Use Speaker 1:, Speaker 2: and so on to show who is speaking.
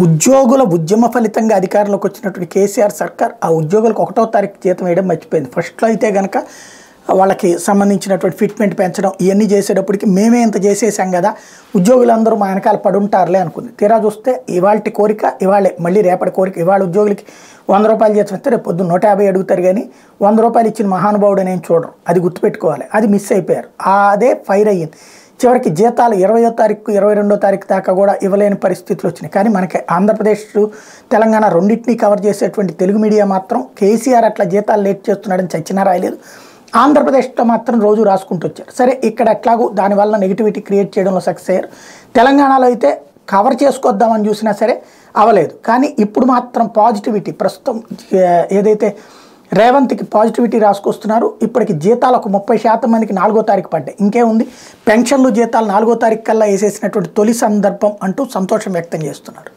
Speaker 1: ఉద్యోగుల ఉద్యమ ఫలితంగా అధికారంలోకి వచ్చినటువంటి కేసీఆర్ సర్కార్ ఆ ఉద్యోగులకు 1వ తారీఖు జీతం వేయడం మర్చిపోయింది. ఫస్ట్లో అయితే కనుక వాళ్ళకి సంబంధించినటువంటి ఫిట్మెంట్ పెంచడం ఇవన్నీ చేసేటప్పటికి మేమే ఇంత చేసేసాం కదా, ఉద్యోగులందరూ మా వెనకాల పడుంటారులే అనుకుంది. తీరా చూస్తే ఇవాళ కోరిక ఇవాళే, మళ్ళీ రేపటి కోరిక. ఇవాళ ఉద్యోగులకి 100 రూపాయలు జీతం ఇస్తే రేపు పొద్దున్న 150 అడుగుతారు, కానీ 100 రూపాయలు ఇచ్చిన మహానుభావుడు నేను చూడరు. అది గుర్తుపెట్టుకోవాలి. అది మిస్ అయిపోయారు. అదే ఫైర్ అయ్యింది. చివరికి జీతాలు 20వ తారీఖు 22వ తారీఖు దాకా కూడా ఇవ్వలేని పరిస్థితులు వచ్చినాయి. కానీ మనకి ఆంధ్రప్రదేశ్ తెలంగాణ రెండింటినీ కవర్ చేసేటువంటి తెలుగు మీడియా మాత్రం కేసీఆర్ అట్లా జీతాలు లేట్ చేస్తున్నాడని చచ్చినా రాయలేదు. ఆంధ్రప్రదేశ్లో మాత్రం రోజు రాసుకుంటూ వచ్చారు. సరే, ఇక్కడ ఎట్లాగూ దానివల్ల నెగిటివిటీ క్రియేట్ చేయడంలో సక్సెస్ అయ్యారు. తెలంగాణలో అయితే కవర్ చేసుకొద్దామని చూసినా సరే అవ్వలేదు. కానీ ఇప్పుడు మాత్రం పాజిటివిటీ, ప్రస్తుతం ఏదైతే రేవంత్కి పాజిటివిటీ రాసుకొస్తున్నారు. ఇప్పటికి జీతాలకు 30% మందికి 4వ తారీఖు పడ్డాయి. ఇంకేముంది, పెన్షన్లు జీతాలు 4వ తారీఖు కల్లా వేసేసినటువంటి తొలి సందర్భం అంటూ సంతోషం వ్యక్తం చేస్తున్నారు.